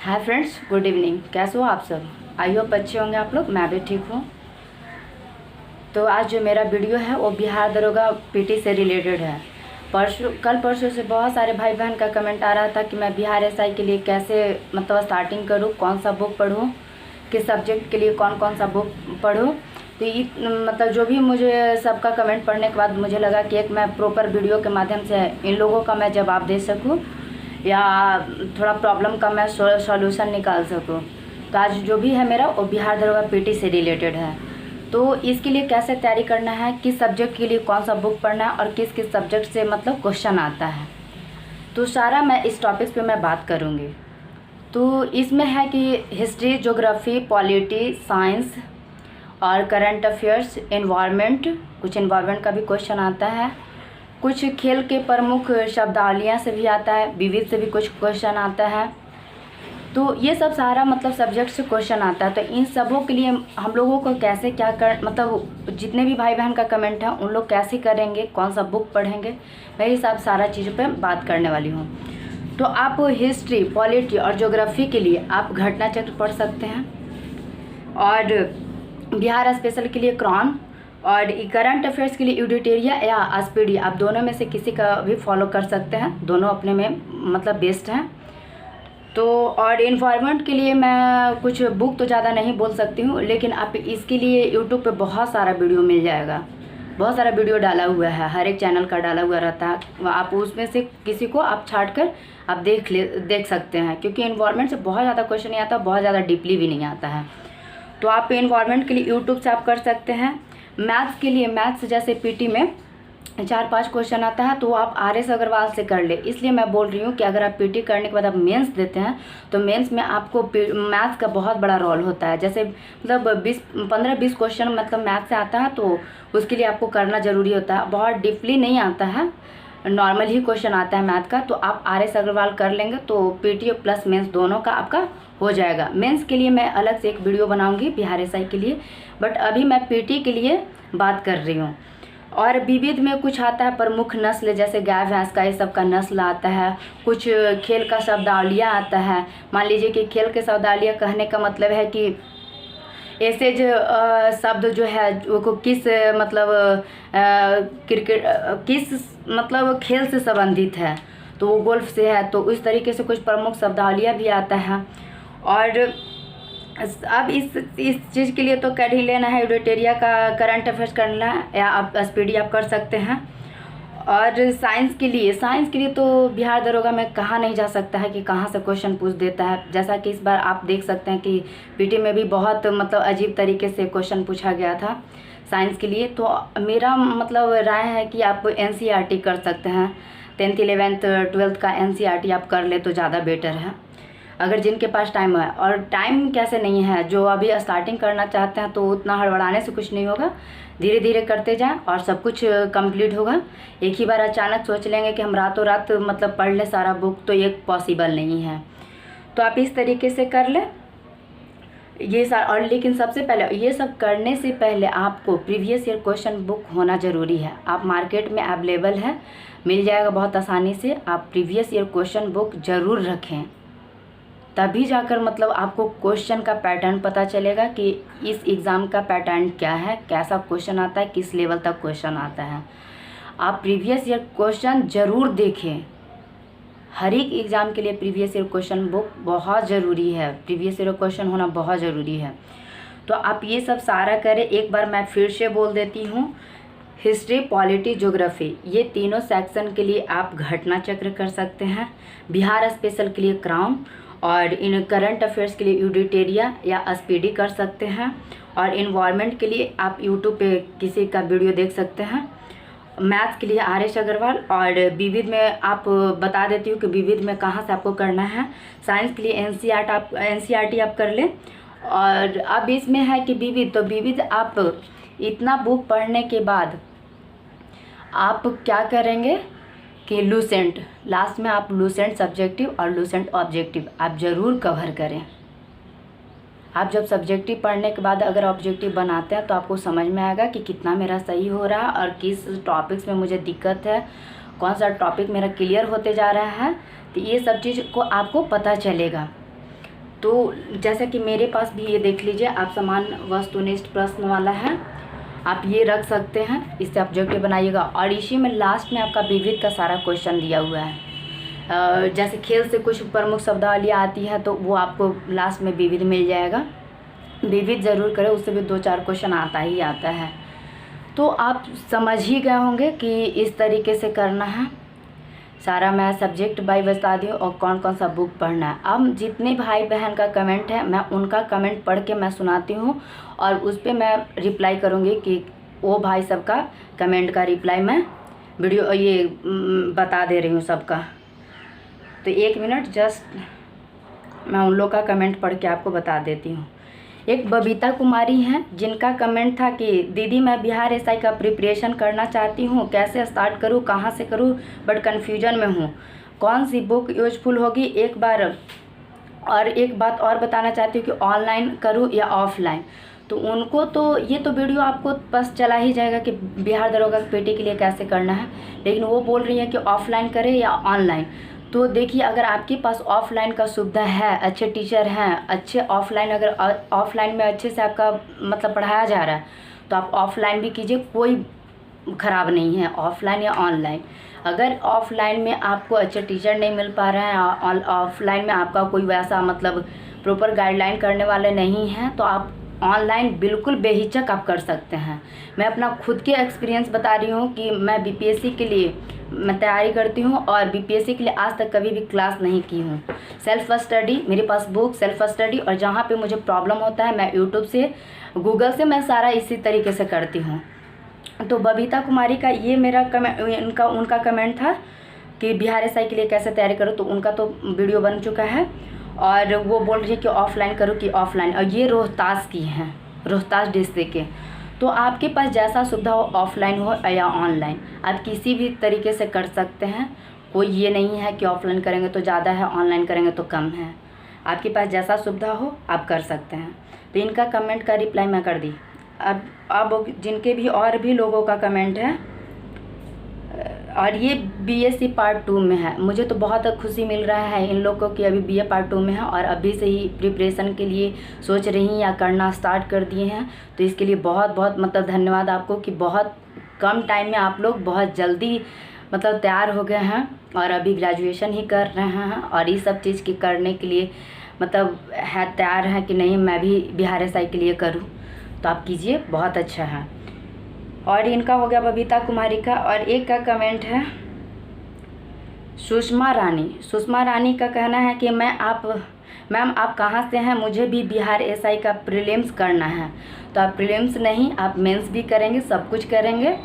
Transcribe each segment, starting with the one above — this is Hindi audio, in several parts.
Hi friends, good evening. कैसे हो आप सब? आई होप अच्छे होंगे आप लोग। मैं भी ठीक हूँ। तो आज जो मेरा वीडियो है वो बिहार दरोगा पीटी से रिलेटेड है। कल परसों से बहुत सारे भाई बहन का कमेंट आ रहा था कि मैं बिहार एसआई के लिए कैसे मतलब स्टार्टिंग करूँ, कौन सा बुक पढूँ, किस सब्जेक्ट के लिए कौन कौन सा बुक पढूँ। तो ये मतलब जो भी मुझे सबका कमेंट पढ़ने के बाद मुझे लगा कि एक मैं प्रॉपर वीडियो के माध्यम से इन लोगों का मैं जवाब दे सकूँ या थोड़ा प्रॉब्लम का मैं सॉल्यूशन निकाल सकूं। तो आज जो भी है मेरा वो बिहार दरोगा पीटी से रिलेटेड है। तो इसके लिए कैसे तैयारी करना है, किस सब्जेक्ट के लिए कौन सा बुक पढ़ना है और किस किस सब्जेक्ट से मतलब क्वेश्चन आता है, तो सारा मैं इस टॉपिक्स पे मैं बात करूँगी। तो इसमें है कि हिस्ट्री, ज्योग्राफी, पॉलिटी, साइंस और करंट अफेयर्स, एनवायरनमेंट, कुछ एनवायरनमेंट का भी क्वेश्चन आता है, कुछ खेल के प्रमुख शब्दावलियाँ से भी आता है, विविध से भी कुछ क्वेश्चन आता है। तो ये सब सारा मतलब सब्जेक्ट से क्वेश्चन आता है। तो इन सबों के लिए हम लोगों को कैसे क्या कर मतलब जितने भी भाई बहन का कमेंट है उन लोग कैसे करेंगे, कौन सा बुक पढ़ेंगे, मैं ये सब सारा चीज़ों पे बात करने वाली हूँ। तो आप हिस्ट्री, पॉलिटी और ज्योग्राफी के लिए आप घटना चक्र पढ़ सकते हैं, और बिहार स्पेशल के लिए क्रॉन, और करंट अफेयर्स के लिए यूडिटेरिया या एसपीडी, आप दोनों में से किसी का भी फॉलो कर सकते हैं। दोनों अपने में मतलब बेस्ट हैं। तो और इन्वायरमेंट के लिए मैं कुछ बुक तो ज़्यादा नहीं बोल सकती हूँ, लेकिन आप इसके लिए यूट्यूब पे बहुत सारा वीडियो मिल जाएगा। बहुत सारा वीडियो डाला हुआ है, हर एक चैनल का डाला हुआ रहता है। आप उसमें से किसी को आप छाट कर आप देख सकते हैं, क्योंकि इन्वायरमेंट से बहुत ज़्यादा क्वेश्चन नहीं आता, बहुत ज़्यादा डीपली भी नहीं आता है। तो आप इन्वायरमेंट के लिए यूट्यूब से आप कर सकते हैं। मैथ्स के लिए, मैथ्स जैसे पीटी में 4-5 क्वेश्चन आता है, तो आप RS अग्रवाल से कर ले। इसलिए मैं बोल रही हूँ कि अगर आप पीटी करने के बाद आप मेंस देते हैं तो मेंस में आपको मैथ्स का बहुत बड़ा रोल होता है। जैसे मतलब 15-20 क्वेश्चन मतलब मैथ्स से आता है, तो उसके लिए आपको करना ज़रूरी होता है। बहुत डीपली नहीं आता है, नॉर्मल ही क्वेश्चन आता है मैथ का। तो आप RS अग्रवाल कर लेंगे तो पीटी प्लस मेंस दोनों का आपका हो जाएगा। मेंस के लिए मैं अलग से एक वीडियो बनाऊंगी बिहार एसआई के लिए, बट अभी मैं पीटी के लिए बात कर रही हूँ। और विविध में कुछ आता है प्रमुख नस्ल, जैसे गाय भैंस का, ये सब का नस्ल आता है। कुछ खेल का शब्दावलियाँ आता है। मान लीजिए कि खेल के शब्दावलियाँ कहने का मतलब है कि ऐसे जो शब्द जो है वो किस मतलब क्रिकेट किस मतलब खेल से संबंधित है, तो वो गोल्फ से है। तो इस तरीके से कुछ प्रमुख शब्दावलियाँ भी आता है। और अब इस चीज़ के लिए तो कर ही लेना है, यूडिटेरिया का करंट अफेयर्स करना है, या आप एसपीडी आप कर सकते हैं। और साइंस के लिए तो बिहार दरोगा में कहा नहीं जा सकता है कि कहाँ से क्वेश्चन पूछ देता है। जैसा कि इस बार आप देख सकते हैं कि पीटी में भी बहुत मतलब अजीब तरीके से क्वेश्चन पूछा गया था साइंस के लिए। तो मेरा मतलब राय है कि आप NCERT कर सकते हैं। 10th 11th 12th का NCERT आप कर ले तो ज़्यादा बेटर है, अगर जिनके पास टाइम है। और टाइम कैसे नहीं है, जो अभी स्टार्टिंग करना चाहते हैं तो उतना हड़बड़ाने से कुछ नहीं होगा, धीरे धीरे करते जाएं और सब कुछ कंप्लीट होगा। एक ही बार अचानक सोच लेंगे कि हम रातों रात मतलब पढ़ लें सारा बुक, तो ये पॉसिबल नहीं है। तो आप इस तरीके से कर लें ये सारा। और लेकिन सबसे पहले ये सब करने से पहले आपको प्रीवियस ईयर क्वेश्चन बुक होना ज़रूरी है। आप मार्केट में अवेलेबल है, मिल जाएगा बहुत आसानी से। आप प्रीवियस ईयर क्वेश्चन बुक ज़रूर रखें, तभी जाकर मतलब आपको क्वेश्चन का पैटर्न पता चलेगा कि इस एग्ज़ाम का पैटर्न क्या है, कैसा क्वेश्चन आता है, किस लेवल तक क्वेश्चन आता है। आप प्रीवियस ईयर क्वेश्चन ज़रूर देखें। हर एक एग्ज़ाम के लिए प्रीवियस ईयर क्वेश्चन बुक बहुत ज़रूरी है, प्रीवियस ईयर क्वेश्चन होना बहुत ज़रूरी है। तो आप ये सब सारा करें। एक बार मैं फिर से बोल देती हूँ, हिस्ट्री, पॉलिटी, ज्योग्राफी, ये तीनों सेक्शन के लिए आप घटना चक्र कर सकते हैं। बिहार स्पेशल के लिए क्राउन, और इन करंट अफेयर्स के लिए यूडिटेरिया या एसपीडी कर सकते हैं। और इन्वायरमेंट के लिए आप यूट्यूब पे किसी का वीडियो देख सकते हैं। मैथ्स के लिए RS अग्रवाल, और विविध में आप बता देती हूँ कि विविध में कहाँ से आपको करना है। साइंस के लिए NCERT आप कर लें। और अब इसमें है कि विविध, तो विविध आप इतना बुक पढ़ने के बाद आप क्या करेंगे कि लूसेंट, लास्ट में आप लूसेंट सब्जेक्टिव और लूसेंट ऑब्जेक्टिव आप ज़रूर कवर करें। आप जब सब्जेक्टिव पढ़ने के बाद अगर ऑब्जेक्टिव बनाते हैं तो आपको समझ में आएगा कि कितना मेरा सही हो रहा है और किस टॉपिक्स में मुझे दिक्कत है, कौन सा टॉपिक मेरा क्लियर होते जा रहा है। तो ये सब चीज़ को आपको पता चलेगा। तो जैसे कि मेरे पास भी ये देख लीजिए, आप समान वस्तुनिष्ठ प्रश्न वाला है, आप ये रख सकते हैं, इससे ऑब्जेक्टिव बनाइएगा। और इसी में लास्ट में आपका विविध का सारा क्वेश्चन दिया हुआ है। जैसे खेल से कुछ प्रमुख शब्दावली आती है तो वो आपको लास्ट में विविध मिल जाएगा। विविध ज़रूर करें, उससे भी 2-4 क्वेश्चन आता ही आता है। तो आप समझ ही गए होंगे कि इस तरीके से करना है। सारा मैं सब्जेक्ट बाई बता दी और कौन कौन सा बुक पढ़ना है। अब जितने भाई बहन का कमेंट है मैं उनका कमेंट पढ़ के मैं सुनाती हूँ और उस पर मैं रिप्लाई करूँगी कि वो भाई सबका कमेंट का रिप्लाई मैं वीडियो ये बता दे रही हूँ सबका। तो 1 मिनट जस्ट मैं उन लोग का कमेंट पढ़ के आपको बता देती हूँ। एक बबीता कुमारी हैं जिनका कमेंट था कि दीदी मैं बिहार एसआई का प्रिपरेशन करना चाहती हूँ, कैसे स्टार्ट करूँ, कहाँ से करूँ, बट कन्फ्यूजन में हूँ, कौन सी बुक यूजफुल होगी। एक बात और बताना चाहती हूँ कि ऑनलाइन करूँ या ऑफलाइन। तो उनको तो ये तो वीडियो आपको बस चला ही जाएगा कि बिहार दरोगा पीटी के लिए कैसे करना है, लेकिन वो बोल रही है कि ऑफलाइन करें या ऑनलाइन। तो देखिए, अगर आपके पास ऑफ़लाइन का सुविधा है, अच्छे टीचर हैं, अच्छे ऑफ़लाइन, अगर ऑफ़लाइन में अच्छे से आपका मतलब पढ़ाया जा रहा है तो आप ऑफ़लाइन भी कीजिए, कोई ख़राब नहीं है ऑफ़लाइन या ऑनलाइन। अगर ऑफ़लाइन में आपको अच्छे टीचर नहीं मिल पा रहे हैं, ऑफ़लाइन में आपका कोई वैसा मतलब प्रॉपर गाइडलाइन करने वाले नहीं हैं, तो आप ऑनलाइन बिल्कुल बेहिचक आप कर सकते हैं। मैं अपना खुद के एक्सपीरियंस बता रही हूँ कि मैं बीपीएससी के लिए मैं तैयारी करती हूँ और बीपीएससी के लिए आज तक कभी भी क्लास नहीं की हूँ। सेल्फ स्टडी, मेरे पास बुक सेल्फ स्टडी, और जहाँ पे मुझे प्रॉब्लम होता है मैं यूट्यूब से, गूगल से मैं सारा इसी तरीके से करती हूँ। तो बबीता कुमारी का ये मेरा उनका कमेंट था कि बिहार एसआई के लिए कैसे तैयारी करो, तो उनका तो वीडियो बन चुका है और वो बोल रही है कि ऑफ़लाइन करो कि ऑफ़लाइन। और ये रोहतास की हैं, रोहतास डिस्ट्रिक्ट के। तो आपके पास जैसा सुविधा हो, ऑफ़लाइन हो या ऑनलाइन, आप किसी भी तरीके से कर सकते हैं। कोई ये नहीं है कि ऑफ़लाइन करेंगे तो ज़्यादा है, ऑनलाइन करेंगे तो कम है। आपके पास जैसा सुविधा हो आप कर सकते हैं। तो इनका कमेंट का रिप्लाई मैं कर दी। अब जिनके भी और भी लोगों का कमेंट है, और ये बीएससी पार्ट 2 में है, मुझे तो बहुत खुशी मिल रहा है इन लोगों की अभी बीए पार्ट 2 में है और अभी से ही प्रिपरेशन के लिए सोच रही हैं या करना स्टार्ट कर दिए हैं। तो इसके लिए बहुत बहुत मतलब धन्यवाद आपको कि बहुत कम टाइम में आप लोग बहुत जल्दी मतलब तैयार हो गए हैं और अभी ग्रेजुएशन ही कर रहे हैं और ये सब चीज़ की करने के लिए मतलब है तैयार हैं कि नहीं मैं भी बिहार एसआई के लिए करूँ। तो आप कीजिए, बहुत अच्छा है। और इनका हो गया बबीता कुमारी का। और एक का कमेंट है सुषमा रानी का कहना है कि मैम आप कहाँ से हैं, मुझे भी बिहार एसआई का प्रीलिम्स करना है। तो आप प्रीलिम्स नहीं, आप मेंस भी करेंगे, सब कुछ करेंगे,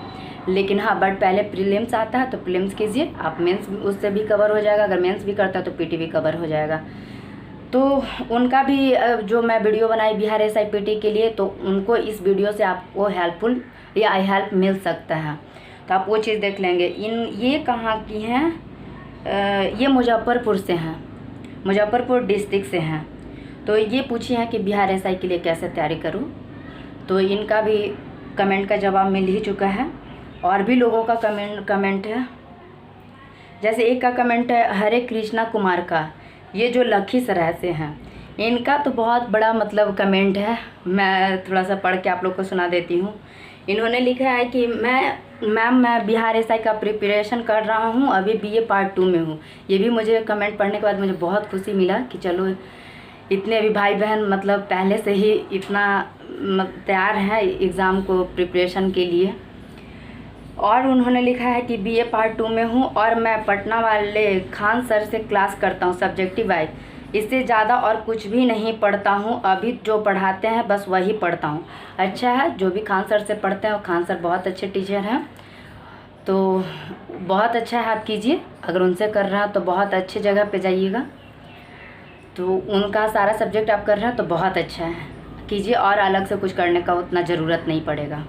लेकिन हाँ बट पहले प्रीलिम्स आता है तो प्रीलिम्स कीजिए, आप मेंस उससे भी कवर हो जाएगा। अगर मेंस भी करता है तो पीटी भी कवर हो जाएगा। तो उनका भी जो मैं वीडियो बनाई बिहार एसआई पीटी के लिए, तो उनको इस वीडियो से आपको हेल्पफुल या हेल्प मिल सकता है, तो आप वो चीज़ देख लेंगे। ये कहाँ की हैं, ये मुजफ्फरपुर से हैं, मुजफ्फरपुर डिस्ट्रिक्ट से हैं। तो ये पूछी हैं कि बिहार एसआई के लिए कैसे तैयारी करूं। तो इनका भी कमेंट का जवाब मिल ही चुका है। और भी लोगों का कमेंट है, जैसे एक का कमेंट है हरे कृष्णा कुमार का, ये जो लखीसराय से हैं, इनका तो बहुत बड़ा मतलब कमेंट है। मैं थोड़ा सा पढ़ के आप लोग को सुना देती हूँ। इन्होंने लिखा है कि मैं बिहार एसआई का प्रिपरेशन कर रहा हूँ, अभी बीए पार्ट 2 में हूँ। ये भी मुझे कमेंट पढ़ने के बाद मुझे बहुत खुशी मिला कि चलो इतने भी भाई बहन मतलब पहले से ही इतना तैयार हैं एग्ज़ाम को प्रिपरेशन के लिए। और उन्होंने लिखा है कि बीए पार्ट 2 में हूँ और मैं पटना वाले खान सर से क्लास करता हूँ सब्जेक्टिव वाइज, इससे ज़्यादा और कुछ भी नहीं पढ़ता हूँ, अभी जो पढ़ाते हैं बस वही पढ़ता हूँ। अच्छा है, जो भी खान सर से पढ़ते हैं, और खान सर बहुत अच्छे टीचर हैं, तो बहुत अच्छा है, आप कीजिए। अगर उनसे कर रहे हैं तो बहुत अच्छी जगह पे जाइएगा। तो उनका सारा सब्जेक्ट आप कर रहे हैं तो बहुत अच्छा है, कीजिए। और अलग से कुछ करने का उतना ज़रूरत नहीं पड़ेगा,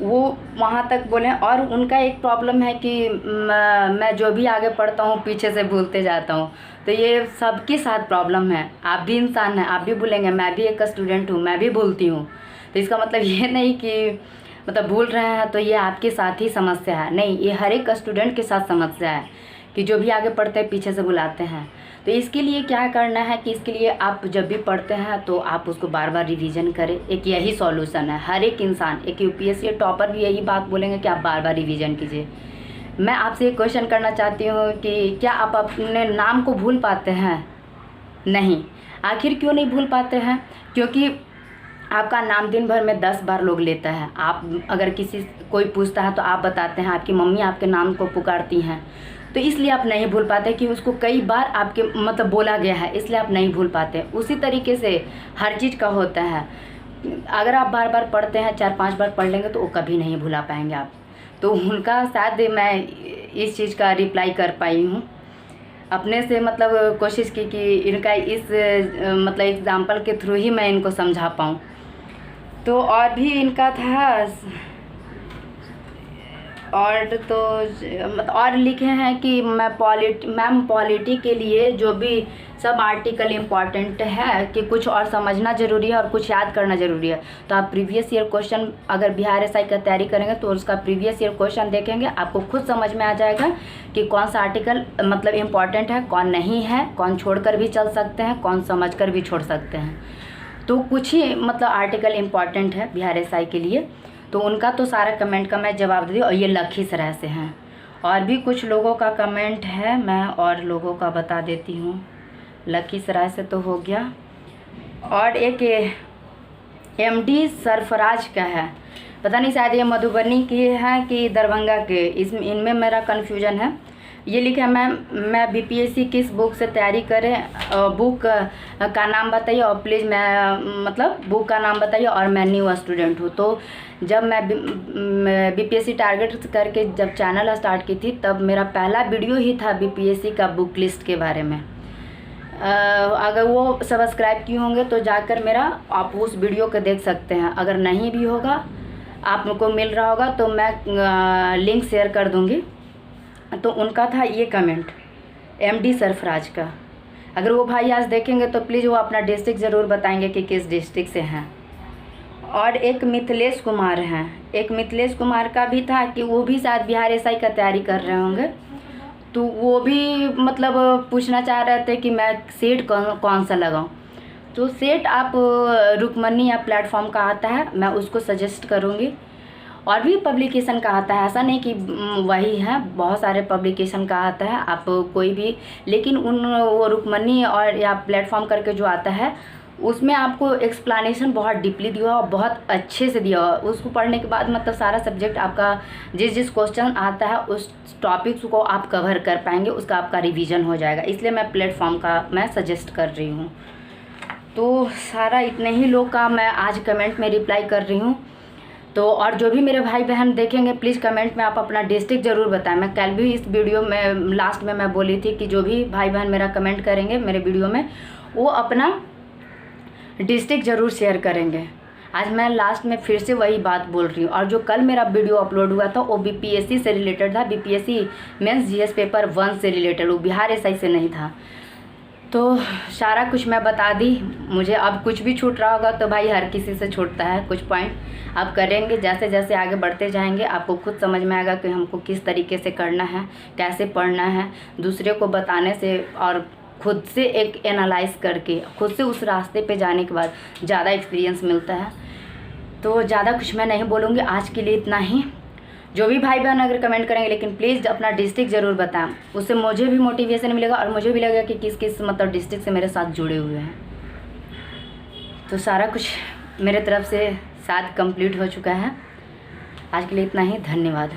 वो वहाँ तक बोले। और उनका एक प्रॉब्लम है कि मैं जो भी आगे पढ़ता हूँ पीछे से भूलते जाता हूँ। तो ये सबके साथ प्रॉब्लम है, आप भी इंसान हैं, आप भी भूलेंगे, मैं भी एक स्टूडेंट हूँ, मैं भी भूलती हूँ। तो इसका मतलब ये नहीं कि मतलब भूल रहे हैं तो ये आपके साथ ही समस्या है, नहीं, ये हर एक स्टूडेंट के साथ समस्या है कि जो भी आगे पढ़ते हैं पीछे से भुलाते हैं। तो इसके लिए क्या करना है कि इसके लिए आप जब भी पढ़ते हैं तो आप उसको बार बार रिवीजन करें। एक यही सॉल्यूशन है। हर एक इंसान, एक यूपीएससी टॉपर भी यही बात बोलेंगे कि आप बार बार रिवीजन कीजिए। मैं आपसे एक क्वेश्चन करना चाहती हूँ कि क्या आप अपने नाम को भूल पाते हैं? नहीं। आखिर क्यों नहीं भूल पाते हैं? क्योंकि आपका नाम दिन भर में 10 बार लोग लेता है। आप अगर कोई पूछता है तो आप बताते हैं आपकी मम्मी आपके नाम को पुकारती हैं, तो इसलिए आप नहीं भूल पाते कि उसको कई बार आपके मतलब बोला गया है, इसलिए आप नहीं भूल पाते। उसी तरीके से हर चीज़ का होता है। अगर आप बार बार पढ़ते हैं, 4-5 बार पढ़ लेंगे तो वो कभी नहीं भुला पाएंगे आप। तो उनका शायद मैं इस चीज़ का रिप्लाई कर पाई हूँ। अपने से मतलब कोशिश की कि इनका इस मतलब एग्ज़ाम्पल के थ्रू ही मैं इनको समझा पाऊँ। तो और भी इनका था, और लिखे हैं कि मैम पॉलिटी के लिए जो भी सब आर्टिकल इम्पॉर्टेंट है कि कुछ और समझना ज़रूरी है और कुछ याद करना ज़रूरी है। तो आप प्रीवियस ईयर क्वेश्चन अगर बिहार एसआई का तैयारी करेंगे तो उसका प्रीवियस ईयर क्वेश्चन देखेंगे, आपको खुद समझ में आ जाएगा कि कौन सा आर्टिकल मतलब इम्पॉर्टेंट है, कौन नहीं है, कौन छोड़कर भी चल सकते हैं, कौन समझ कर भी छोड़ सकते हैं। तो कुछ ही मतलब आर्टिकल इम्पॉर्टेंट है बिहार एसआई के लिए। तो उनका तो सारा कमेंट का मैं जवाब दे दी। और ये लखीसराय से हैं। और भी कुछ लोगों का कमेंट है, मैं और लोगों का बता देती हूँ। लखीसराय से तो हो गया। और एक एमडी सरफराज का है, पता नहीं शायद ये मधुबनी की है कि दरभंगा के, इनमें मेरा कन्फ्यूजन है। ये लिखा मैं बीपीएससी किस बुक से तैयारी करें, बुक का नाम बताइए और प्लीज़ मैं मतलब बुक का नाम बताइए और मैं न्यू स्टूडेंट हूँ। तो जब मैं बीपीएससी टारगेट करके जब चैनल स्टार्ट की थी तब मेरा पहला वीडियो ही था बीपीएससी का बुक लिस्ट के बारे में। अगर वो सब्सक्राइब किए होंगे तो जाकर मेरा आप उस वीडियो को देख सकते हैं। अगर नहीं भी होगा, आपको मिल रहा होगा तो मैं लिंक शेयर कर दूँगी। तो उनका था ये कमेंट एमडी सरफराज का। अगर वो भाई आज देखेंगे तो प्लीज़ वो अपना डिस्ट्रिक्ट ज़रूर बताएंगे कि किस डिस्ट्रिक्ट से हैं। और एक मिथिलेश कुमार हैं, एक मिथिलेश कुमार का भी था कि वो भी शायद बिहार एसआई का तैयारी कर रहे होंगे। तो वो भी मतलब पूछना चाह रहे थे कि मैं सेट कौन सा लगाऊं। तो सेट आप रुकमनी या प्लेटफॉर्म का आता है, मैं उसको सजेस्ट करूँगी। और भी पब्लिकेशन का आता है, ऐसा नहीं कि वही है, बहुत सारे पब्लिकेशन का आता है। आप कोई भी, लेकिन वो रुकमनी और या प्लेटफॉर्म करके जो आता है उसमें आपको एक्सप्लेनेशन बहुत डीपली दिया हुआ, बहुत अच्छे से दिया हुआ। उसको पढ़ने के बाद मतलब सारा सब्जेक्ट आपका जिस क्वेश्चन आता है उस टॉपिक्स को आप कवर कर पाएंगे, उसका आपका रिवीजन हो जाएगा। इसलिए मैं प्लेटफॉर्म का मैं सजेस्ट कर रही हूँ। तो सारा इतने ही लोग का मैं आज कमेंट में रिप्लाई कर रही हूँ। तो और जो भी मेरे भाई बहन देखेंगे प्लीज़ कमेंट में आप अपना डिस्ट्रिक्ट ज़रूर बताएं। मैं कल भी इस वीडियो में लास्ट में मैं बोली थी कि जो भी भाई बहन मेरा कमेंट करेंगे मेरे वीडियो में वो अपना डिस्ट्रिक्ट ज़रूर शेयर करेंगे। आज मैं लास्ट में फिर से वही बात बोल रही हूँ। और जो कल मेरा वीडियो अपलोड हुआ था वो बीपीएससी से रिलेटेड था, बीपीएससी मेंस जीएस पेपर 1 से रिलेटेड, वो बिहार एसआई से नहीं था। तो सारा कुछ मैं बता दी। मुझे अब कुछ भी छूट रहा होगा तो भाई हर किसी से छूटता है, कुछ पॉइंट आप करेंगे। जैसे जैसे आगे बढ़ते जाएंगे आपको खुद समझ में आएगा कि हमको किस तरीके से करना है, कैसे पढ़ना है। दूसरे को बताने से और खुद से एक एनालाइज करके खुद से उस रास्ते पे जाने के बाद ज़्यादा एक्सपीरियंस मिलता है। तो ज़्यादा कुछ मैं नहीं बोलूँगी, आज के लिए इतना ही। जो भी भाई बहन अगर कमेंट करेंगे लेकिन प्लीज़ अपना डिस्ट्रिक्ट ज़रूर बताएं, उससे मुझे भी मोटिवेशन मिलेगा और मुझे भी लगेगा कि किस किस मतलब डिस्ट्रिक्ट से मेरे साथ जुड़े हुए हैं। तो सारा कुछ मेरे तरफ से साथ कंप्लीट हो चुका है। आज के लिए इतना ही, धन्यवाद।